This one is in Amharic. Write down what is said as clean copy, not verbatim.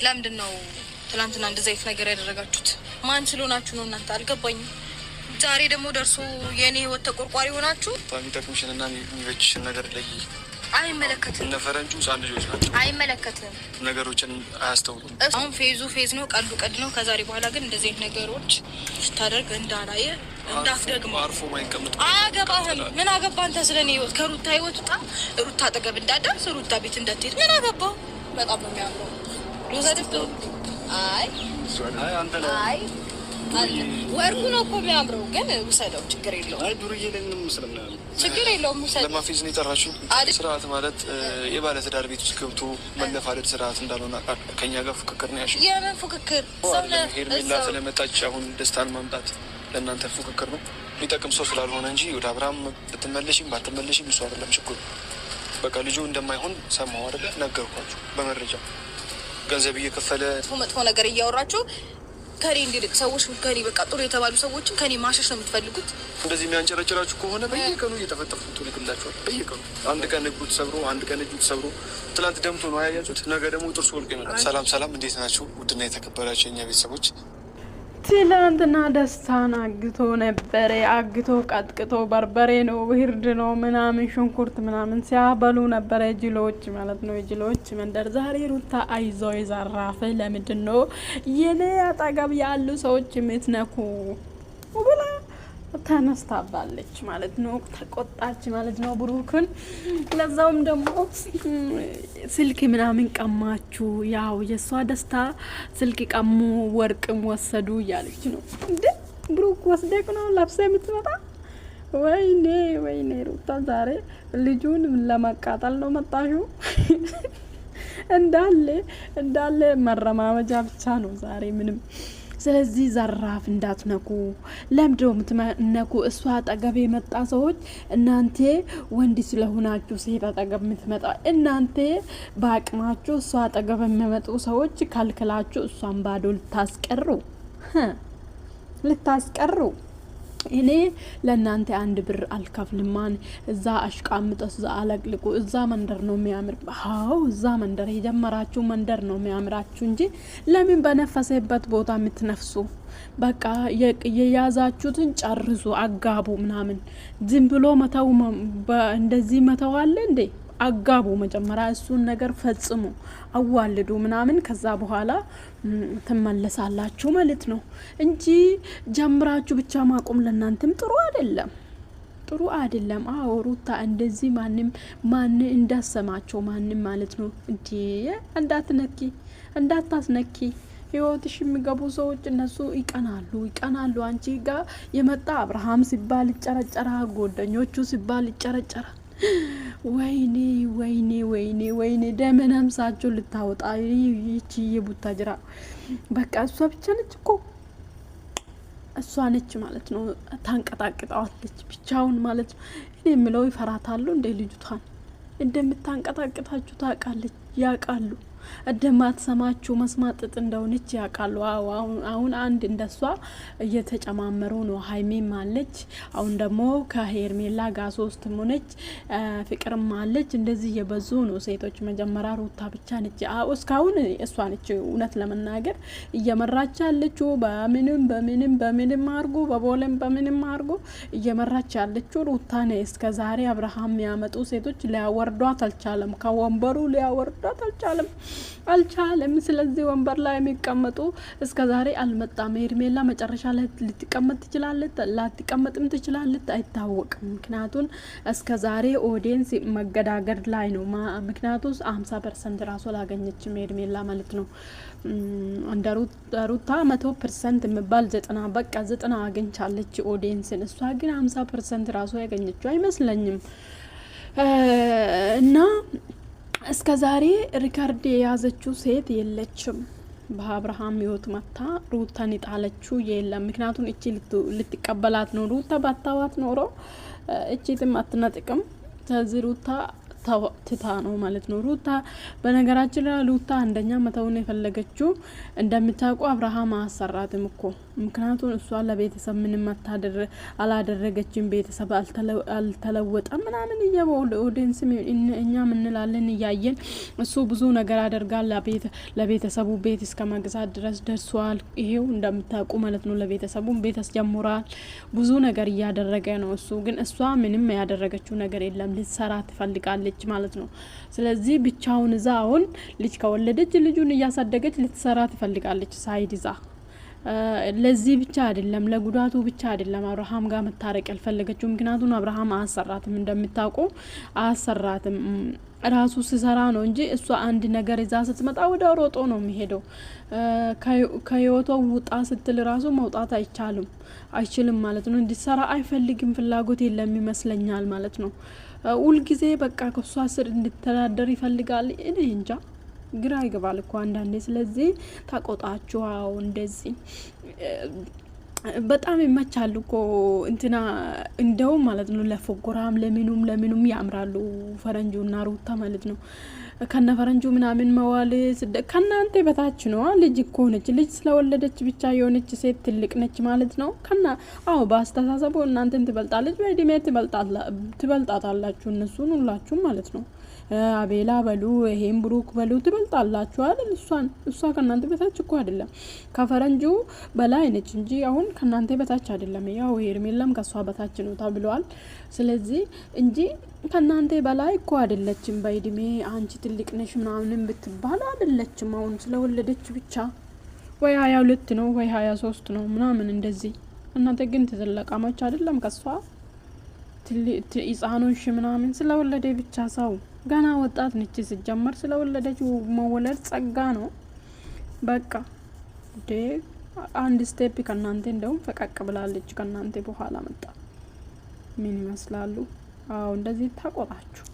ለምንድነው ትላንትና እንደዚህ አይነት ነገር ያደረጋችሁት? ማን ስለሆናችሁ ነው እናንተ? አልገባኝም። ዛሬ ደግሞ ደርሶ የኔ ህይወት ተቆርቋሪ ሆናችሁ የሚጠቅምሽንና የሚበጅሽን ነገር ላይ አይመለከትም። እነ ፈረንጁ ህጻን ልጆች ናቸው። አይመለከትም። ነገሮችን አያስተውሉም። አሁን ፌዝ ነው፣ ቀልዱ ቀድ ነው። ከዛሬ በኋላ ግን እንደዚህ አይነት ነገሮች ስታደርግ እንዳላየ እንዳትደግሞ። አርፎ ማይቀመጥ አያገባህም። ምን አገባ አንተ ስለኔ ህይወት? ከሩታ ህይወት ውጣ። ሩታ አጠገብ እንዳትደርስ፣ ሩታ ቤት እንዳትሄድ። ምን አገባው? በጣም ነው የሚያምረው። ሎዘድፍ አይ ወርቁ ነው እኮ የሚያምረው፣ ግን ውሰደው፣ ችግር የለውም። አይ ዱርዬ ለምን ስለምን ችግር የለውም። ውሰደው። ለማፊዝ ነው የጠራችሁ። ስርዓት ማለት የባለ ትዳር ቤት ውስጥ ገብቶ መለፋደድ ስርዓት እንዳልሆነ ከኛ ጋር ፉክክር ነው ያልሽው። የምን ፉክክር? ሄርሜላ ስለመጣች አሁን ደስታን ማምጣት ለእናንተ ፉክክር ነው። የሚጠቅም ሰው ስላልሆነ እንጂ ወደ አብርሃም ብትመለሽም ባትመለሽም እሱ አይደለም ችግሩ። በቃ ልጁ እንደማይሆን ሰማሁ አይደለ? ነገርኳችሁ በመረጃ ገንዘብ እየከፈለ መጥፎ ነገር እያወራችሁ ከኔ እንዲልቅ ሰዎች ከኔ በቃ ጥሩ የተባሉ ሰዎችን ከኔ ማሸሽ ነው የምትፈልጉት። እንደዚህ የሚያንጨረጭራችሁ ከሆነ በየቀኑ እየተፈጠፉ ትልክላችኋል። በየቀኑ አንድ ቀን እግሩ ተሰብሮ፣ አንድ ቀን እጁ ተሰብሮ፣ ትላንት ደምቶ ነው አያያችሁት። ነገ ደግሞ ጥርሱ ወልቆ ይመጣል። ሰላም፣ እንዴት ናችሁ? ውድና የተከበራችሁ የኛ ቤተሰቦች ትላንትና ደስታን አግቶ ነበረ። አግቶ ቀጥቅቶ በርበሬ ነው ብርድ ነው ምናምን ሽንኩርት ምናምን ሲያበሉ ነበረ ጅሎች ማለት ነው። የጅሎች መንደር ዛሬ ሩታ አይዞ የዘራፍ ለምንድን ነው የኔ አጠገብ ያሉ ሰዎች የምትነኩ ብላ ተነስታባለች ማለት ነው። ተቆጣች ማለት ነው ብሩክን። ለዛውም ደግሞ ስልክ ምናምን ቀማችሁ። ያው የሷ ደስታ ስልክ ቀሙ፣ ወርቅም ወሰዱ እያለች ነው። እንዴ ብሩክ ወስደክ ነው ለብሰ የምትመጣ? ወይኔ ሩታ ዛሬ ልጁን ለመቃጠል ነው መጣሹ። እንዳለ መረማመጃ ብቻ ነው ዛሬ ምንም። ስለዚህ ዘራፍ እንዳትነኩ። ለምንድነው የምትነኩ? እሷ አጠገብ የመጣ ሰዎች እናንተ ወንድ ስለሆናችሁ ሴት አጠገብ የምትመጣ እናንተ በአቅማችሁ እሷ አጠገብ የሚመጡ ሰዎች ካልክላችሁ እሷን ባዶ ልታስቀሩ እኔ ለእናንተ አንድ ብር አልከፍልማን። እዛ አሽቃምጦ እዛ አለቅልቁ። እዛ መንደር ነው የሚያምር። አዎ እዛ መንደር የጀመራችሁ መንደር ነው የሚያምራችሁ እንጂ ለምን በነፈሰበት ቦታ የምትነፍሱ? በቃ የያዛችሁትን ጨርሱ፣ አጋቡ ምናምን። ዝም ብሎ መተው እንደዚህ መተው አለ እንዴ? አጋቡ መጀመሪያ እሱን ነገር ፈጽሙ፣ አዋልዱ ምናምን። ከዛ በኋላ ትመለሳላችሁ ማለት ነው እንጂ ጀምራችሁ ብቻ ማቆም ለእናንተም ጥሩ አይደለም። አዎ ሩታ እንደዚህ ማን እንዳሰማቸው ማንም ማለት ነው እንዴ። እንዳታስነኪ ህይወትሽ የሚገቡ ሰዎች እነሱ ይቀናሉ። አንቺ ጋር የመጣ አብርሃም ሲባል ይጨረጨራ፣ ጓደኞቹ ሲባል ይጨረጨራ። ወይኔ ደመናምሳቸው ልታወጣ ይቺ የቡታጅራ በቃ እሷ ብቻ ነች እኮ እሷ ነች ማለት ነው። ታንቀጣቅጣዋለች ብቻውን ማለት ነው። እኔ የምለው ይፈራታሉ እንደ ልጅቷን እንደምታንቀጣቅጣችሁ ያውቃሉ። እንደማትሰማችሁ መስማጥጥ እንደሆነች ያውቃሉ። አሁን አንድ እንደሷ እየተጨማመሩ ነው። ሀይሜም አለች፣ አሁን ደግሞ ከሄርሜላ ጋር ሶስት ሆነች፣ ፍቅርም አለች። እንደዚህ እየበዙ ነው ሴቶች። መጀመሪያ ሩታ ብቻ ነች እስካሁን እሷ ነች እውነት ለመናገር እየመራች ያለችው። በምንም አርጎ በቦለም በምንም አርጎ እየመራች ያለችው ሩታ ነው። እስከዛሬ አብርሃም የሚያመጡ ሴቶች ሊያወርዷት አልቻለም። ከወንበሩ ሊያወርዷት አልቻለም። ስለዚህ ወንበር ላይ የሚቀመጡ እስከዛሬ አልመጣም። ሄርሜላ መጨረሻ ላይ ልትቀመጥ ትችላለች፣ ላትቀመጥም ትችላለች፣ አይታወቅም። ምክንያቱም እስከዛሬ ኦዲየንስ መገዳገድ ላይ ነው። ምክንያቱም 50% ራሱ ላገኘችም ሄርሜላ ማለት ነው። እንደ ሩታ 100% የሚባል 90 አገኝቻለች ኦዲየንስን። እሷ ግን 50% ራሱ ያገኘችው አይመስለኝም። እና እስከ ዛሬ ሪካርድ የያዘችው ሴት የለችም። በአብርሃም ህይወት መታ ሩታን ይጣለችው የለም። ምክንያቱም እቺ ልትቀበላት ነው። ሩታ ባታዋት ኖሮ እቺ ትም አትነጥቅም። ስለዚህ ሩታ ትታ ነው ማለት ነው። ሩታ በነገራችን ላይ ሩታ አንደኛ መተውን የፈለገችው እንደምታውቁ አብርሃም አሰራትም እኮ ምክንያቱም እሷ ለቤተሰብ ምንም አላደረገችም፣ ቤተሰብ አልተለወጠም ምናምን ኦዲየንስ እኛ ምንላለን እያየን እሱ ብዙ ነገር አደርጋል። ለቤተሰቡ ቤት እስከ መግዛት ድረስ ደርሷል። ይሄው እንደምታውቁ ማለት ነው። ለቤተሰቡ ቤት አስጀምሯል። ብዙ ነገር እያደረገ ነው እሱ። ግን እሷ ምንም ያደረገችው ነገር የለም። ልትሰራ ትፈልጋለች ማለት ነው። ስለዚህ ብቻውን እዛ አሁን ልጅ ከወለደች ልጁን እያሳደገች ልትሰራ ትፈልጋለች ሳይድ ይዛ። ለዚህ ብቻ አይደለም፣ ለጉዳቱ ብቻ አይደለም አብርሃም ጋር መታረቅ ያልፈለገችው። ምክንያቱም አብርሃም አሰራትም እንደምታውቁ አሰራትም ራሱ ሲሰራ ነው እንጂ እሷ አንድ ነገር ይዛ ስትመጣ ወደ ሮጦ ነው የሚሄደው። ከህይወቷ ውጣ ስትል ራሱ መውጣት አይችልም ማለት ነው። እንዲሰራ አይፈልግም፣ ፍላጎት የለም ይመስለኛል ማለት ነው። ሁልጊዜ በቃ ከሷ ስር እንድተዳደር ይፈልጋል። እኔ እንጃ ግራ ይገባል እኮ አንዳንዴ። ስለዚህ ታቆጣችኋው እንደዚህ በጣም ይመቻሉ እኮ እንትና እንደው ማለት ነው። ለፎጎራም ለምኑም ያምራሉ ፈረንጁና ሩታ ማለት ነው። ከነ ፈረንጁ ምናምን መዋል ከናንተ በታች ነው። ልጅ እኮ ነች። ልጅ ስለወለደች ብቻ የሆነች ሴት ትልቅ ነች ማለት ነው። በአስተሳሰቡ እናንተን ትበልጣለች፣ በእድሜ ትበልጣታላችሁ እነሱን ሁላችሁም ማለት ነው። አቤላ በሉ ይሄን ብሩክ በሉ ትበልጣላችሁ አይደል? እሷ ከናንተ በታች እኮ አይደለም፣ ከፈረንጁ በላይ ነች እንጂ አሁን ከናንተ በታች አይደለም። ያው ሄርሜላም ከሷ በታች ነው ተብሏል። ስለዚህ እንጂ ከናንተ በላይ እኮ አይደለችም። በእድሜ አንቺ ትልቅ ነሽ ምናምን ብትባል አይደለችም። አሁን ስለወለደች ብቻ ወይ 22 ነው ወይ 23 ነው ምናምን እንደዚህ። እናንተ ግን ተዘለቃማች አይደለም ከሷ ህጻኖች ምናምን ስለወለደ ብቻ ሰው ገና ወጣት ነች። ሲጀመር ስለወለደች መወለድ ጸጋ ነው። በቃ አንድ ስቴፕ ከናንተ እንደውም ፈቀቅ ብላለች። ከናንተ በኋላ መጣ። ምን ይመስላሉ? እንደዚህ ታቆጣችሁ